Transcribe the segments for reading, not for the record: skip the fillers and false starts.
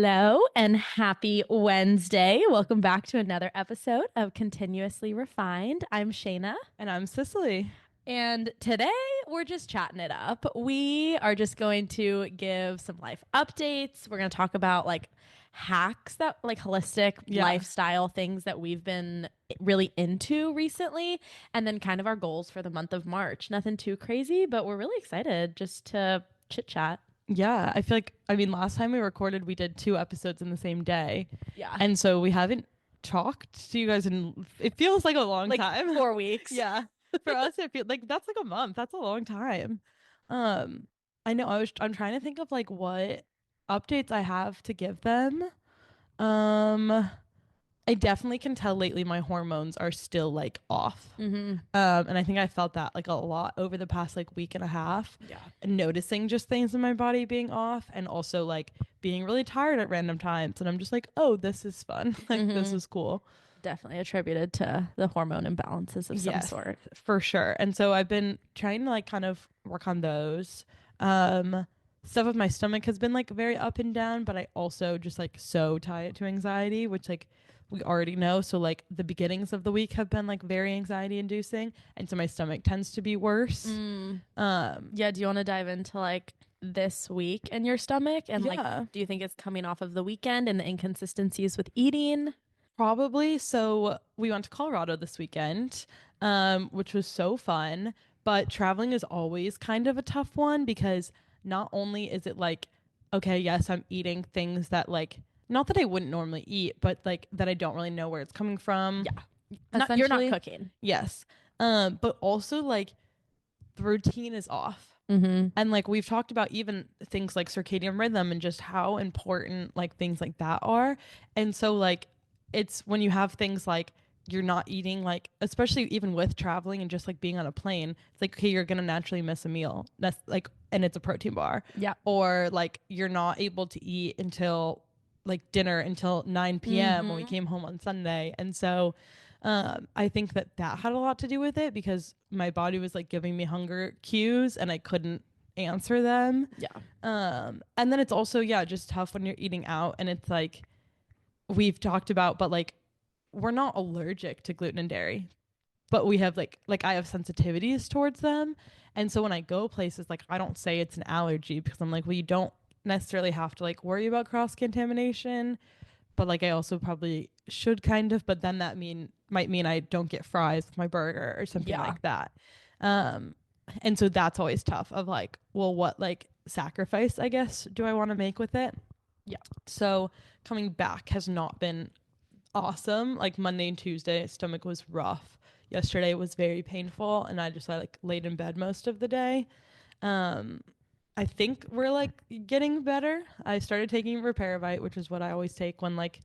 Hello and happy Wednesday. Welcome back to another episode of Continuously Refined. I'm Shayna, And I'm Sicily. and today we're just chatting it up. We are just going to give some life updates. We're going to talk about hacks that holistic Yeah. lifestyle things that we've been really into recently, and then kind of our goals for the month of March. Nothing too crazy, but we're really excited just to chit chat. Yeah. I feel like, last time we recorded, we did two episodes in the same day. Yeah. And so we haven't talked to you guys in, it feels like a long Like time. 4 weeks. Yeah. For us, it feels like that's like a month. That's a long time. Um, I know I'm trying to think of like what updates I have to give them. Um, I definitely can tell lately my hormones are still like off. Mm-hmm. And I think I felt that like a lot over the past like week and a half, Yeah. noticing just things in my body being off and also like being really tired at random times. And I'm just like, oh, this is fun. Like, this Mm-hmm. is cool. Definitely attributed to the hormone imbalances of some Yes, sort. for sure. And so I've been trying to like kind of work on those. Um, Stuff with my stomach has been like very up and down, but I also just like so tie it to anxiety, which like we already know. So like the beginnings of the week have been like very anxiety inducing, and so my stomach tends to be worse. Mm. Um, Yeah. Do you want to dive into this week in your stomach? And yeah, do you think it's coming off of the weekend and the inconsistencies with eating? probably. So we went to Colorado this weekend, which was so fun. But traveling is always kind of a tough one because not only is it like, okay, yes, I'm eating things that like, not that I wouldn't normally eat, but like that I don't really know where it's coming from, Yeah. You're not essentially. cooking. Yes. But also like the routine is off. Mm-hmm. And like we've talked about even things like circadian rhythm and just how important like things like that are. And so like it's when you have things like you're not eating like especially even with traveling and just like being on a plane, it's like okay, you're gonna naturally miss a meal. That's like and it's a protein bar. Yeah. Or like you're not able to eat until like dinner until 9 p.m. when we Mm-hmm. came home on Sunday. And so I think that that had a lot to do with it because my body was like giving me hunger cues and I couldn't answer them. Yeah. And then it's also, yeah, just tough when you're eating out and it's like we've talked about, but like we're not allergic to gluten and dairy, but we have like I have sensitivities towards them. And so when I go places, like I don't say it's an allergy because I'm like, well, you don't necessarily have to like worry about cross contamination, but like I also probably should kind of, but then that might mean I don't get fries with my burger or something Yeah. like that. Um, and so that's always tough of like, well, what like sacrifice I guess do I want to make with it? Yeah. So coming back has not been awesome. Like Monday and Tuesday, stomach was rough. Yesterday was very painful, and I like laid in bed most of the day. Um, I think we're like getting better. I started taking Reparavite, which is what I always take when like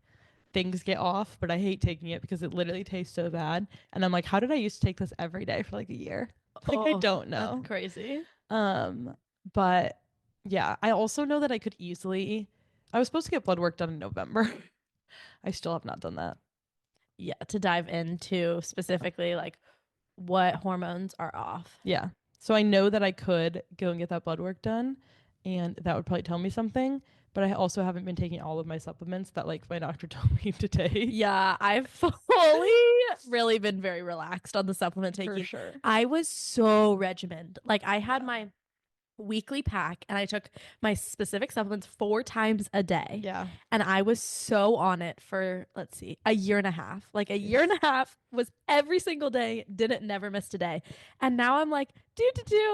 things get off, but I hate taking it because it literally tastes so bad. And I'm like, how did I used to take this every day for like a year? Like I Oh, don't that's know. crazy. Um, but yeah, I also know that I could easily I was supposed to get blood work done in November. I still have not done that. Yeah. To dive into specifically what hormones are off. Yeah. So I know that I could go and get that blood work done and that would probably tell me something, but I also haven't been taking all of my supplements that like my doctor told me to take. Yeah, I've fully really been very relaxed on the supplement For taking. sure. I was so regimented. Like I had Yeah. my weekly pack and I took my specific supplements 4 times a day. Yeah. And I was so on it for, let's see, a year and a half. Like a year and a half was every single day, didn't never missed a day. And now I'm like,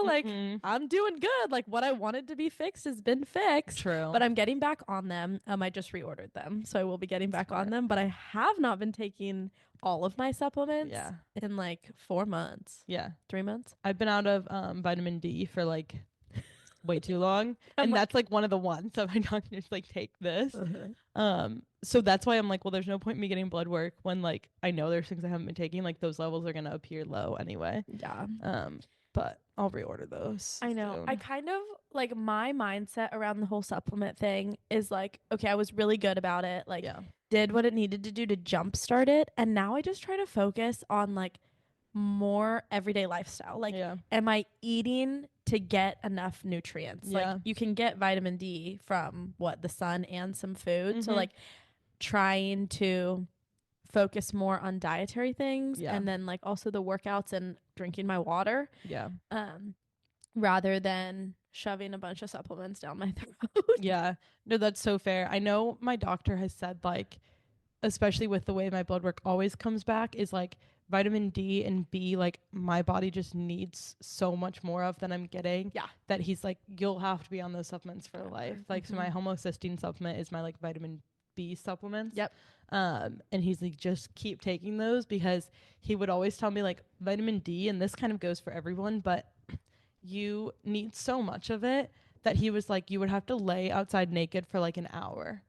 like Hmm. I'm doing good. Like what I wanted to be fixed has been fixed, True. but I'm getting back on them. I just reordered them. So I will be getting back on Smart. them, but I have not been taking all of my supplements Yeah. in like 4 months, Yeah. 3 months. I've been out of vitamin D for like way too long. I'm And that's like, like one of the ones that my doctor's like, take this. uh-huh. So that's why I'm like, well, there's no point in me getting blood work when like I know there's things I haven't been taking. Like those levels are gonna appear low anyway. Yeah. But I'll reorder those I know. I soon. kind of like my mindset around the whole supplement thing is like, okay, I was really good about it, like Yeah. did what it needed to do to jumpstart it. And now I just try to focus on like more everyday lifestyle. Like, Yeah. am I eating to get enough nutrients? Like, Yeah. you can get vitamin D from what, the sun and some food. So, Mm-hmm. like, trying to focus more on dietary things Yeah. and then, like, also the workouts and drinking my water, Yeah. um, rather than shoving a bunch of supplements down my throat. Yeah. No, that's so fair. I know my doctor has said, like, especially with the way my blood work always comes back, is like vitamin D and B, like my body just needs so much more of than I'm getting. Yeah. That he's like, you'll have to be on those supplements for life. Like, so my homocysteine supplement is my like vitamin B supplements. Yep. And he's like, just keep taking those, because he would always tell me like vitamin D, and this kind of goes for everyone, but you need so much of it that he was like, you would have to lay outside naked for like an hour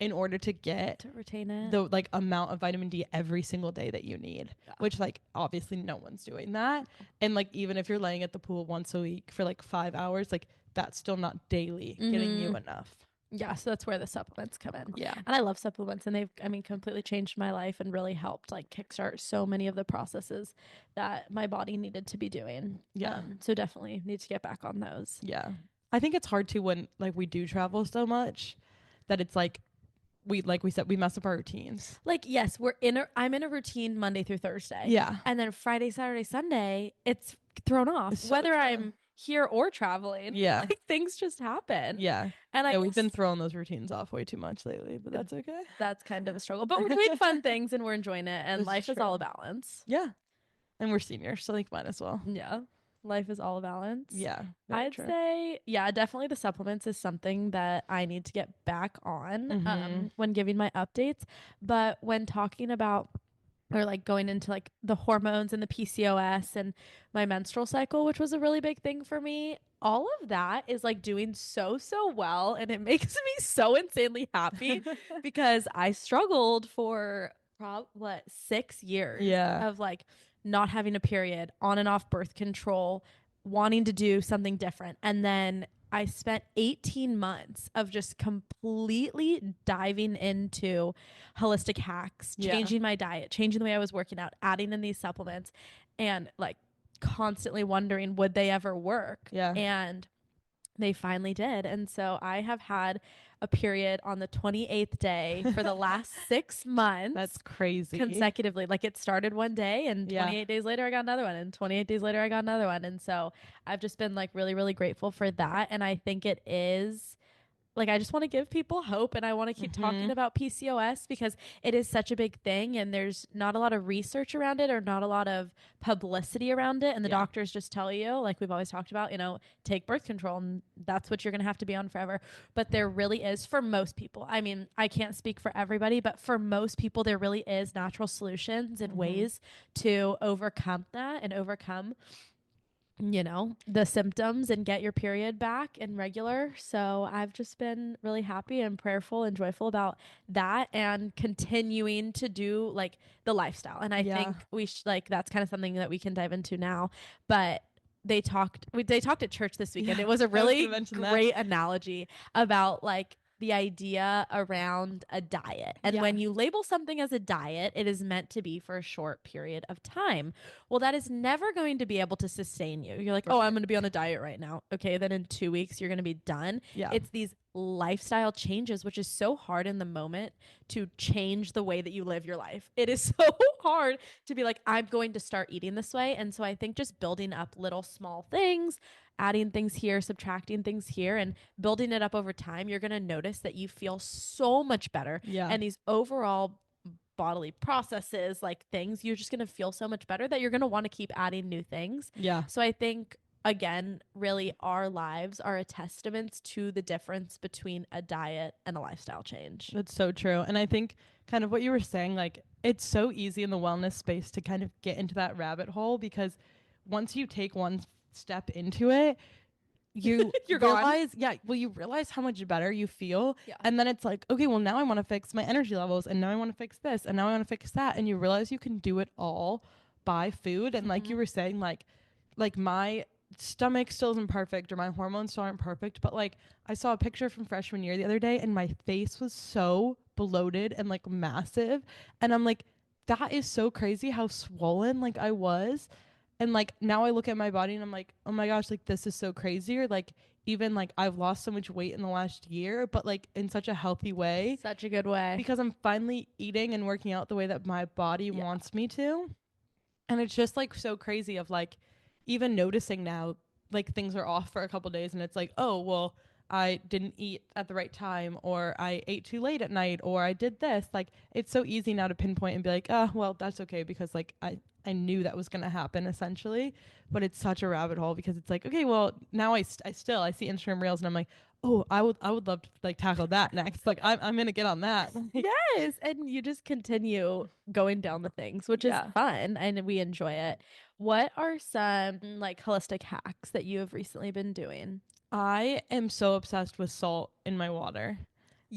in order to get To retain it. the like amount of vitamin D every single day that you need, Yeah. which like obviously no one's doing that. And like, even if you're laying at the pool once a week for like 5 hours, like that's still not daily getting you enough. Yeah, so that's where the supplements come in. Yeah. And I love supplements, and they've, I mean, completely changed my life and really helped like kickstart so many of the processes that my body needed to be doing. Yeah. So definitely need to get back on those. Yeah. I think it's hard too when like we do travel so much that it's like we said, we mess up our routines. Like, yes, I'm in a routine Monday through Thursday. Yeah. And then Friday, Saturday, Sunday, it's thrown off. It's so Whether true. I'm here or traveling. Yeah. Like, things just happen. Yeah. And I Yeah, we've guess been throwing those routines off way too much lately, but that's okay. that's kind of a struggle. But we're doing fun things and we're enjoying it. And That's life is true. all a balance. Yeah. And we're seniors, so like might as well. Yeah. Life is all a balance. Yeah. very I'd true. say, yeah, definitely the supplements is something that I need to get back on when giving my updates. But when talking about, or like going into like the hormones and the PCOS and my menstrual cycle, which was a really big thing for me, all of that is like doing so well. And it makes me so insanely happy because I struggled for 6 years Yeah. of like not having a period, on and off birth control, wanting to do something different. And then I spent 18 months of just completely diving into holistic hacks, Yeah. changing my diet, changing the way I was working out, adding in these supplements, and like constantly wondering, would they ever work? Yeah. And they finally did. And so I have had a period on the 28th day for the last 6 months. That's crazy. Consecutively. Like, it started one day and Yeah. 28 days later I got another one, and 28 days later I got another one. And so I've just been like really, really grateful for that. And I think it is like, I just want to give people hope, and I want to keep talking about PCOS because it is such a big thing, and there's not a lot of research around it or not a lot of publicity around it. And the Yeah. doctors just tell you, like we've always talked about, take birth control and that's what you're going to have to be on forever. But there really is, for most people, I mean, I can't speak for everybody, but for most people, there really is natural solutions and ways to overcome that and overcome the symptoms and get your period back and regular. So I've just been really happy and prayerful and joyful about that, and continuing to do like the lifestyle. And I think we like, that's kind of something that we can dive into now. But they talked at church this weekend. Yeah, It was a really great that. analogy about like the idea around a diet. And when you label something as a diet, it is meant to be for a short period of time. Well, that is never going to be able to sustain you. You're like, oh, I'm going to be on a diet right now. Okay, then in 2 weeks, you're going to be done. Yeah. It's these lifestyle changes, which is so hard in the moment to change the way that you live your life. It is so hard to be like, I'm going to start eating this way. And so I think just building up little small things, adding things here, subtracting things here, and building it up over time, you're going to notice that you feel so much better. Yeah. And these overall bodily processes, like things, you're just going to feel so much better that you're going to want to keep adding new things. Yeah. So I think, again, really our lives are a testament to the difference between a diet and a lifestyle change. That's so true. And I think kind of what you were saying, like, it's so easy in the wellness space to kind of get into that rabbit hole, because once you take one step into it, you realize, you realize how much better you feel. Yeah. And then it's like, okay, well, now I want to fix my energy levels, and now I want to fix this, and now I want to fix that. And you realize you can do it all by food. And like you were saying, like my stomach still isn't perfect, or my hormones still aren't perfect, but like I saw a picture from freshman year the other day, and my face was so bloated and like massive, and I'm like, that is so crazy how swollen like I was. And like now I look at my body and I'm like, oh my gosh, like this is so crazy. Or like even like I've lost so much weight in the last year, but like in such a healthy way Such a good way. because I'm finally eating and working out the way that my body Yeah. wants me to. And it's just like so crazy of like even noticing now like things are off for a couple days and it's like, oh, well, I didn't eat at the right time or I ate too late at night or I did this. Like it's so easy now to pinpoint and be like, oh, well, that's okay because like I knew that was going to happen essentially, but it's such a rabbit hole because it's like, okay, well, now I still I see Instagram reels and I'm like, oh, I would love to like tackle that next. Like I'm going to get on that. Yes, and you just continue going down the things, which is Yeah. fun and we enjoy it. What are some like holistic hacks that you have recently been doing? I am so obsessed with salt in my water.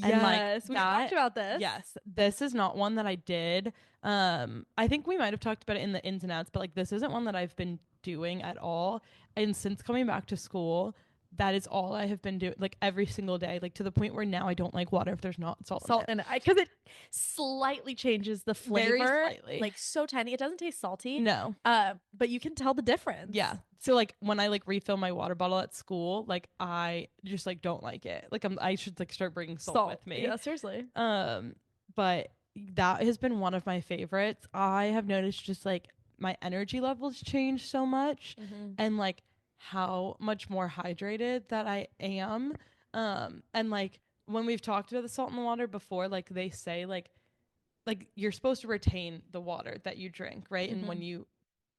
And like Yes, we've talked that, about this. yes, this is not one that I did. I think we might have talked about it in the ins and outs, but like this isn't one that I've been doing at all. And since coming back to school, that is all I have been doing like every single day, like to the point where now I don't like water if there's not salt in Salt it. and because it slightly changes the Very flavor, slightly. like so tiny. It doesn't taste salty. No. But you can tell the difference. Yeah. So like when I like refill my water bottle at school, like I just like don't like it. Like I should like start bringing salt with me. Yeah, seriously. But that has been one of my favorites. I have noticed just like my energy levels change so much and like how much more hydrated that I am. And like when we've talked about the salt in the water before, like they say like you're supposed to retain the water that you drink, right? And when you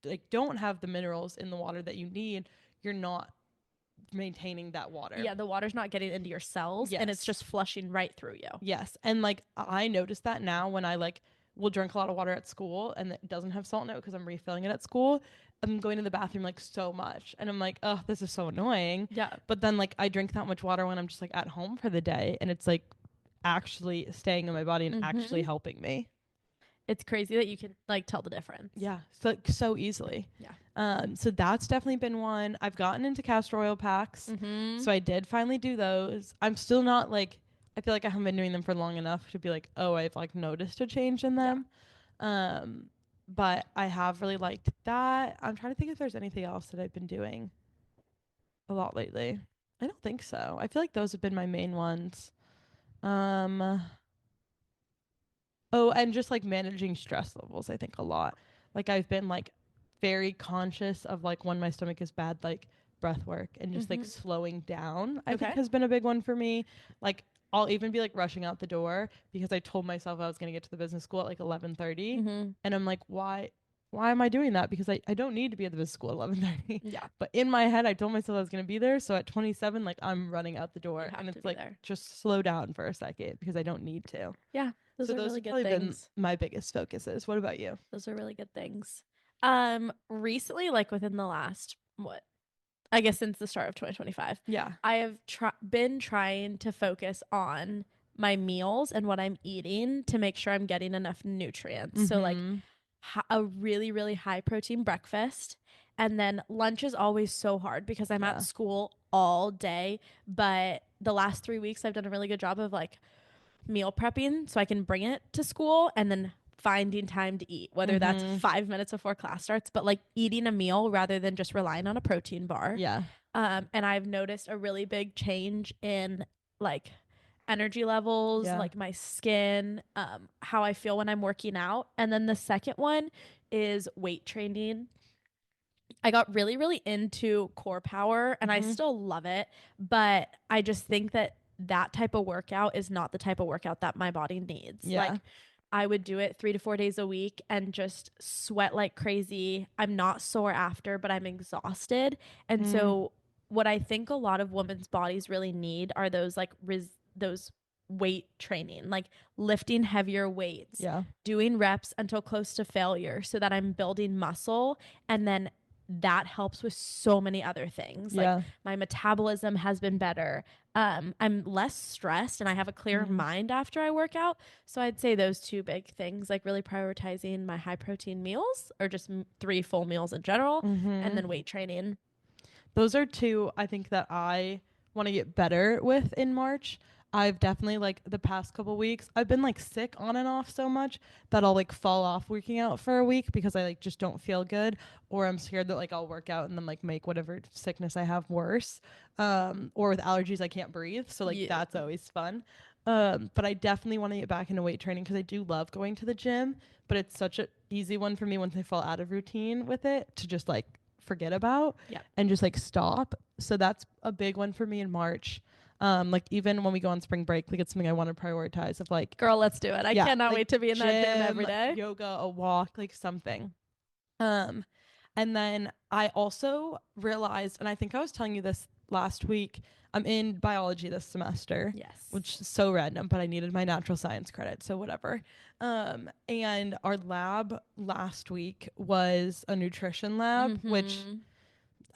like don't have the minerals in the water that you need, you're not maintaining that water. Yeah, the water's not getting into your cells and it's Yes. just flushing right through you. Yes. And like I notice that now when I like will drink a lot of water at school and it doesn't have salt in it because I'm refilling it at school. I'm going to the bathroom like so much and I'm like, oh, this is so annoying. Yeah. But then like I drink that much water when I'm just like at home for the day and it's like actually staying in my body and actually helping me. It's crazy that you can like tell the difference. Yeah, so easily. Yeah. So that's definitely been one. I've gotten into castor oil packs, so I did finally do those. I'm still not like I feel like I haven't been doing them for long enough to be like, oh, I've like noticed a change in them. But I have really liked that. I'm trying to think if there's anything else that I've been doing a lot lately. I don't think so. I feel like those have been my main ones. Oh, and just like managing stress levels, I think a lot. Like I've been like very conscious of like when my stomach is bad, like breath work and just like slowing down, I think has been a big one for me. Like I'll even be like rushing out the door because I told myself I was gonna get to the business school at like 11:30. And I'm like, why am I doing that? Because I don't need to be at the business school at 11:30. Yeah. But in my head I told myself I was gonna be there. So at 27, like I'm running out the door. You have And to it's be like there. just slow down for a second because I don't need to. Yeah. Those So are those really have good probably been things. my biggest focuses. What about you? Those are really good things. Recently, like within the last what? I guess since the start of 2025. Yeah. I have been trying to focus on my meals and what I'm eating to make sure I'm getting enough nutrients. So like a really really high protein breakfast and then lunch is always so hard because I'm at school all day, but the last 3 weeks I've done a really good job of like meal prepping so I can bring it to school and then finding time to eat, whether that's 5 minutes before class starts, but like eating a meal rather than just relying on a protein bar. Yeah. And I've noticed a really big change in like energy levels, like my skin, how I feel when I'm working out. And then the second one is weight training. I got really, really into core power and I still love it, but I just think that that type of workout is not the type of workout that my body needs. Yeah. Like I would do it 3 to 4 days a week and just sweat like crazy. I'm not sore after, but I'm exhausted. And so what I think a lot of women's bodies really need are those like those weight training, like lifting heavier weights, doing reps until close to failure so that I'm building muscle and then that helps with so many other things. Like my metabolism has been better. I'm less stressed and I have a clearer mind after I work out. So I'd say those two big things, like really prioritizing my high protein meals or just 3 full meals in general and then weight training. Those are two I think that I want to get better with in March. I've definitely like the past couple weeks, I've been like sick on and off so much that I'll like fall off working out for a week because I like just don't feel good, or I'm scared that like I'll work out and then like make whatever sickness I have worse. Or with allergies I can't breathe, so like Yeah. that's always fun. But I definitely want to get back into weight training because I do love going to the gym, but it's such an easy one for me once I fall out of routine with it to just like forget about Yeah. and just like stop. So that's a big one for me in March. Like even when we go on spring break, like it's something I want to prioritize of like, Girl, let's do it. I yeah, cannot like wait to be in that gym every gym, day. yoga, a walk, like something. Um, and then I also realized, and I think I was telling you this last week, I'm in biology this semester, Yes. which is so random, but I needed my natural science credit, so whatever. And our lab last week was a nutrition lab, which Mm-hmm.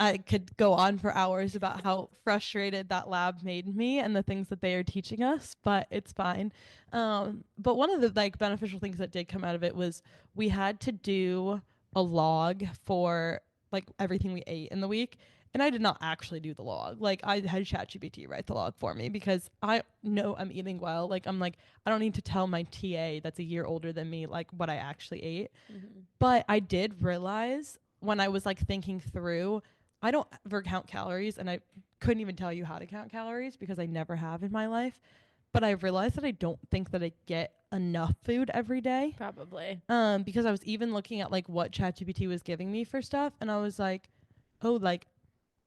I could go on for hours about how frustrated that lab made me and the things that they are teaching us, but it's fine. But one of the like beneficial things that did come out of it was we had to do a log for like everything we ate in the week. And I did not actually do the log. Like I had ChatGPT write the log for me because I know I'm eating well. Like I'm like I don't need to tell my TA that's a year older than me like what I actually ate. Mm-hmm. But I did realize when I was like thinking through, I don't ever count calories and I couldn't even tell you how to count calories because I never have in my life. But I realized that I don't think that I get enough food every day. Probably. Because I was even looking at like what ChatGPT was giving me for stuff and I was like, oh, like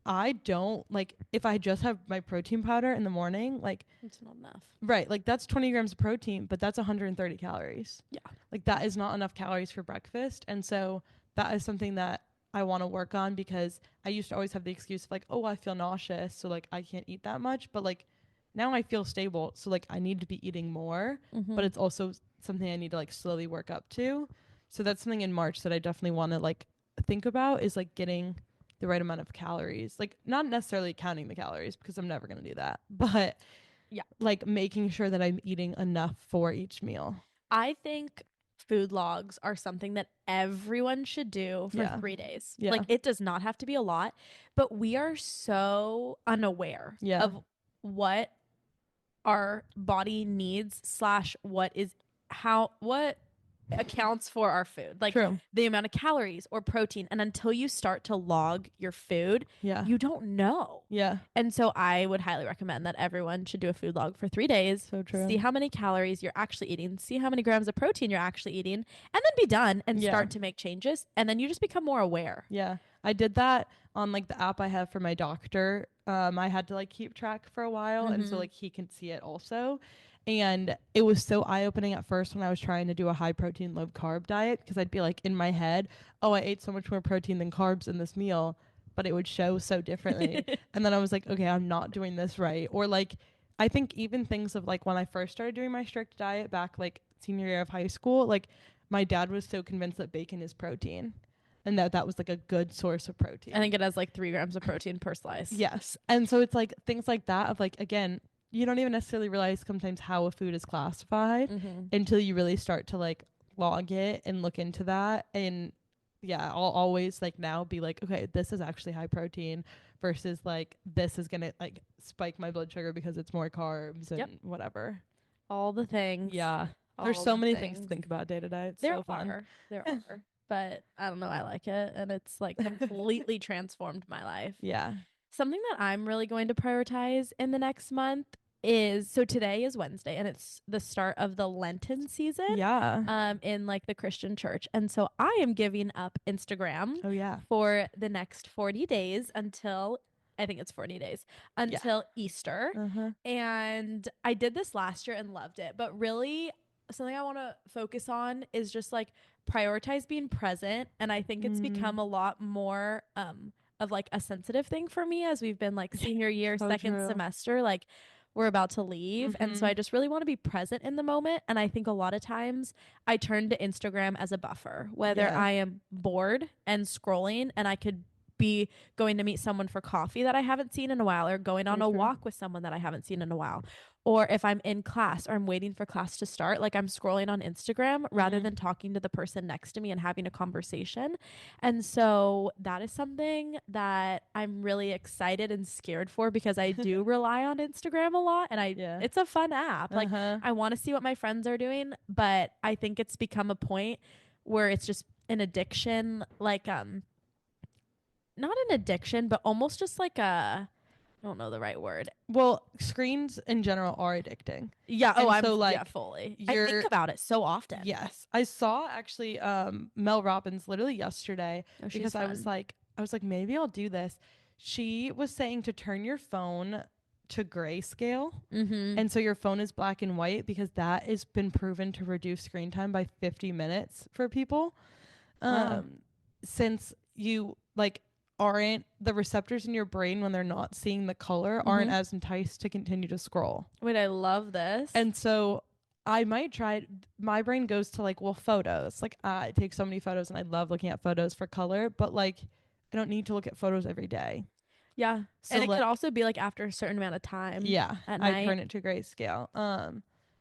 I don't like if I just have my protein powder in the morning, like It's not enough. right, like that's 20 grams of protein, but that's 130 calories. Yeah. Like that is not enough calories for breakfast. And so that is something that I want to work on because I used to always have the excuse of like, oh, I feel nauseous, so like I can't eat that much. But like now I feel stable, so like I need to be eating more, Mm-hmm. but it's also something I need to like slowly work up to. So that's something in March that I definitely want to like think about is like getting the right amount of calories. Like not necessarily counting the calories because I'm never going to do that, but Yeah. like making sure that I'm eating enough for each meal. I think food logs are something that everyone should do for Yeah. 3 days. Yeah. Like, it does not have to be a lot, but we are so unaware Yeah. of what our body needs slash what accounts for our food, like True. the amount of calories or protein. And until you start to log your food, Yeah. you don't know. Yeah. And so I would highly recommend that everyone should do a food log for 3 days. So true. See how many calories you're actually eating, see how many grams of protein you're actually eating, and then be done and Yeah. start to make changes. And then you just become more aware. Yeah. I did that on like the app I have for my doctor. I had to like keep track for a while and so Mhm. like he can see it also. And it was so eye opening at first when I was trying to do a high protein, low carb diet because I'd be like in my head, oh, I ate so much more protein than carbs in this meal, but it would show so differently. And then I was like, okay, I'm not doing this right. Or like, I think even things of like when I first started doing my strict diet back like senior year of high school, like my dad was so convinced that bacon is protein and that was like a good source of protein. I think it has like 3 grams of protein per slice. Yes. And so it's like things like that of like again, you don't even necessarily realize sometimes how a food is classified Mm-hmm. until you really start to like log it and look into that. And yeah, I'll always like now be like, okay, this is actually high protein versus like this is gonna like spike my blood sugar because it's more carbs and Yep. whatever. All the things. Yeah. There's All so the many things to things. think about day to day. It's There so fun. are. There are. But I don't know. I like it. And it's like completely transformed my life. Yeah. Something that I'm really going to prioritize in the next month is, so today is Wednesday and it's the start of the Lenten season Yeah. in like the Christian church. And so I am giving up Instagram Oh yeah. for the next 40 days until, I think it's 40 days until Easter. Uh-huh. And I did this last year and loved it. But really, something I want to focus on is just like prioritize being present. And I think it's become a lot more of like a sensitive thing for me as we've been like senior year, So second true. semester, like we're about to leave. And so I just really want to be present in the moment. And I think a lot of times I turn to Instagram as a buffer, whether Yeah. I am bored and scrolling and I could be going to meet someone for coffee that I haven't seen in a while, or going on Very a true. walk with someone that I haven't seen in a while. Or if I'm in class or I'm waiting for class to start, like I'm scrolling on Instagram rather Mhm. than talking to the person next to me and having a conversation. And so that is something that I'm really excited and scared for, because I do rely on Instagram a lot, and Yeah. it's a fun app. Like Uh-huh. I want to see what my friends are doing, but I think it's become a point where it's just an addiction, like not an addiction, but almost just like a, I don't know the right word. Well, screens in general are addicting. Yeah, oh, And I'm so yeah, like fully. I think you're about it so often. yes. I saw actually Mel Robbins literally yesterday Oh, she's because fun. I was like maybe I'll do this. She was saying to turn your phone to grayscale. Mhm. And so your phone is black and white because that has been proven to reduce screen time by 50 minutes for people. Wow. Um since you like aren't the receptors in your brain when they're not seeing the color aren't Mhm. as enticed to continue to scroll. Wait, I love this. And so I might try it. My brain goes to like, well, photos. Like I take so many photos and I love looking at photos for color, but like I don't need to look at photos every day. Yeah. So And it could like also be like after a certain amount of time yeah, at I night. turn it to grayscale.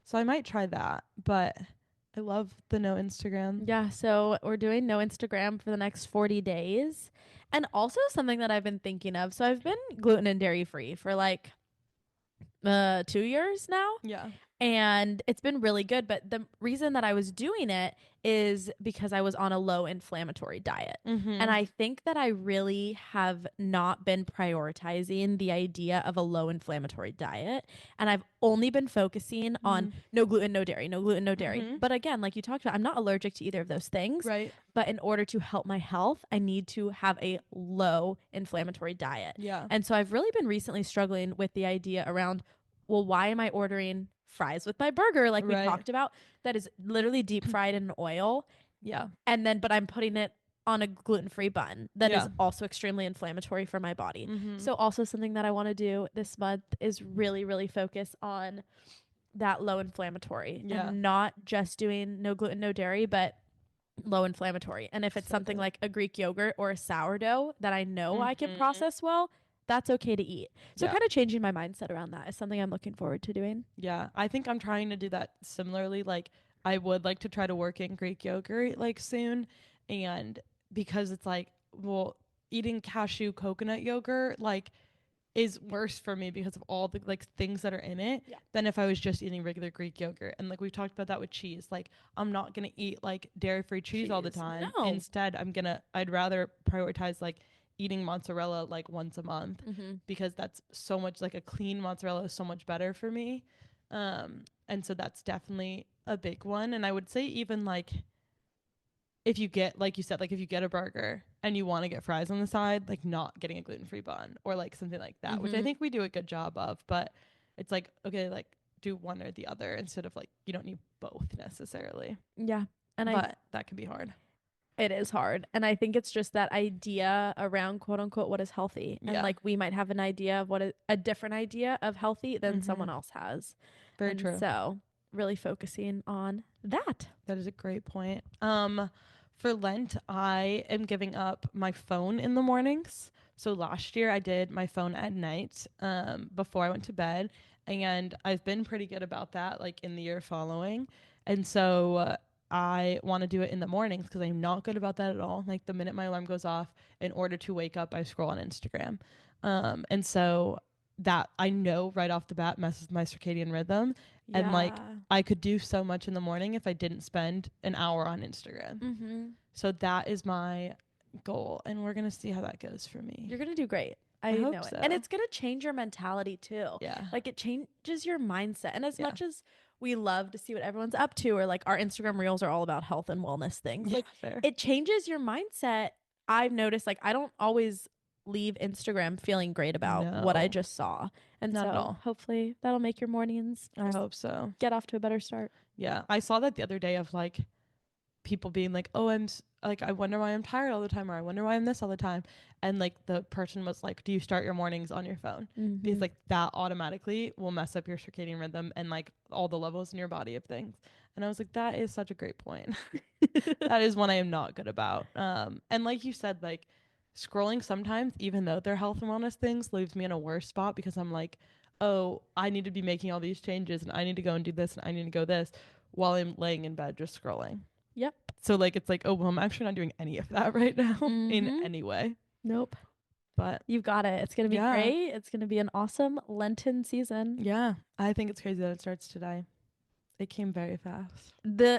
So I might try that, but I love the no Instagram. Yeah, so we're doing no Instagram for the next 40 days. And also something that I've been thinking of. So I've been gluten and dairy free for like 2 years now, Yeah. and it's been really good. But the reason that I was doing it is because I was on a low inflammatory diet. And Mhm. I think that I really have not been prioritizing the idea of a low inflammatory diet. And I've only been focusing on Mhm. no gluten, no dairy, no gluten, no dairy. Mhm. But again, like you talked about, I'm not allergic to either of those things. Right. But in order to help my health, I need to have a low inflammatory diet. Yeah. And so I've really been recently struggling with the idea around, well, why am I ordering fries with my burger like we Right. talked about, that is literally deep fried in oil, Yeah. and then but I'm putting it on a gluten-free bun that is Yeah. also extremely inflammatory for my body. Mhm. So also something that I want to do this month is really really focus on that low inflammatory, Yeah. and not just doing no gluten no dairy, but low inflammatory. And if it's So something good. like a Greek yogurt or a sourdough that I know I can Mhm. process well, that's okay to eat. So Yeah. kind of changing my mindset around that is something I'm looking forward to doing. Yeah, I think I'm trying to do that similarly. Like, I would like to try to work in Greek yogurt like soon, and because it's like, well, eating cashew coconut yogurt like is worse for me because of all the like things that are in it Yeah. than if I was just eating regular Greek yogurt. And like we've talked about that with cheese. Like I'm not gonna eat like dairy-free cheese all the Cheese. time. No. Instead, I'd rather prioritize like eating mozzarella like once a month Mm-hmm. because that's so much like a clean mozzarella is so much better for me. And so that's definitely a big one. And I would say even like if you get like you said, like if you get a burger and you want to get fries on the side, like not getting a gluten-free bun or like something like that, which I Mm-hmm. think we do a good job of, but it's like okay, like do one or the other instead of like you don't need both necessarily. Yeah. And I But that can be hard. it is hard. And I think it's just that idea around quote unquote what is healthy. And Yeah. like we might have an idea of what a different idea of healthy than someone Mhm. else has. Very And true. so really focusing on that. That is a great point. For Lent, I am giving up my phone in the mornings. So last year I did my phone at night, before I went to bed, and I've been pretty good about that, like in the year following. And so I want to do it in the mornings because I'm not good about that at all. Like the minute my alarm goes off, in order to wake up, I scroll on Instagram, and so that I know right off the bat messes with my circadian rhythm, and like Yeah. I could do so much in the morning if I didn't spend an hour on Instagram. Mm-hmm. So that is my goal, and we're gonna see how that goes for me. You're going to do great. I I hope know it. And so. it's going to change your mentality too. Yeah. Like it changes your mindset. And as Yeah. much as we love to see what everyone's up to, or like our Instagram reels are all about health and wellness things, Yeah. like Fair. it changes your mindset. I've noticed like I don't always leave Instagram feeling great about what I No, just saw. And not at so all. hopefully that'll make your mornings I just hope so. get off to a better start. Yeah. I saw that the other day of like people being like, "Oh, like I wonder why I'm tired all the time, or I wonder why I'm this all the time," and like the person was like, "Do you start your mornings on your phone?" Because Mm-hmm. like that automatically will mess up your circadian rhythm and like all the levels in your body of things. And I was like, that is such a great point. That is one I am not good about. And like you said, like scrolling sometimes, even though they're health and wellness things, leaves me in a worse spot because I'm like, oh, I need to be making all these changes and I need to go and do this and I need to go this while I'm laying in bed just scrolling. Yep. So like it's like, oh well, I'm actually not doing any of that right now in Mm-hmm. any way. Nope. But You've got it. It's going to be yeah. great. It's going to be an awesome Lenten season. Yeah. I think it's crazy that it starts today. It came very fast.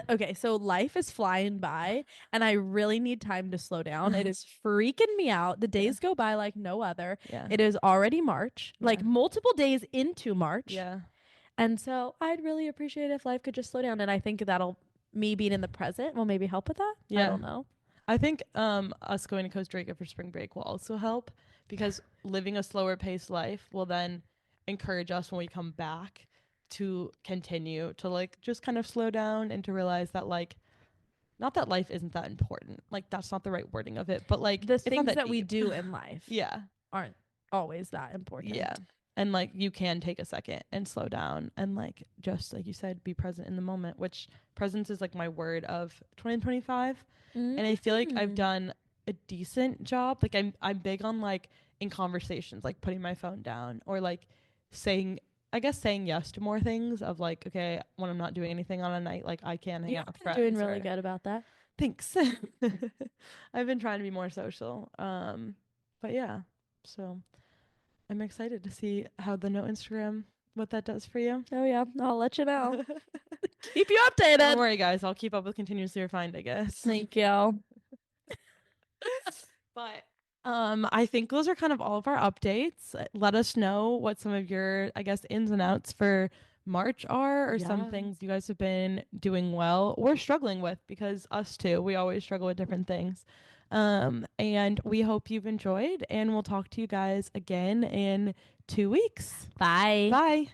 Okay, so life is flying by and I really need time to slow down. It is freaking me out. The days go by like no other. Yeah. It is already March, Yeah. like multiple days into March. Yeah. And so I'd really appreciate if life could just slow down. And I think that'll, me being in the present will maybe help with that. Yeah. I don't know. I think us going to Costa Rica for spring break will also help because living a slower paced life will then encourage us when we come back to continue to like just kind of slow down and to realize that like not that life isn't that important. Like that's not the right wording of it, but like The it's not things that we deep. do in life Yeah. aren't always that important. Yeah. And like you can take a second and slow down and like just like you said, be present in the moment, which presence is like my word of 2025. And I feel like I've done a decent job. Like I'm big on like in conversations, like putting my phone down or like saying yes to more things of like, okay, when I'm not doing anything on a night, like I can hang out with friends. Doing really good about that. Thanks. I've been trying to be more social. But yeah, so I'm excited to see how the No Instagram, what that does for you. Oh yeah, I'll let you know. Keep you updated. Don't worry, guys. I'll keep up with continuously refined, I guess. Thank you. But I think those are kind of all of our updates. Let us know what some of your, I guess, ins and outs for March are, or some things you guys have been doing well or struggling with, because us too, we always struggle with different things. And we hope you've enjoyed, and we'll talk to you guys again in 2 weeks. Bye. Bye.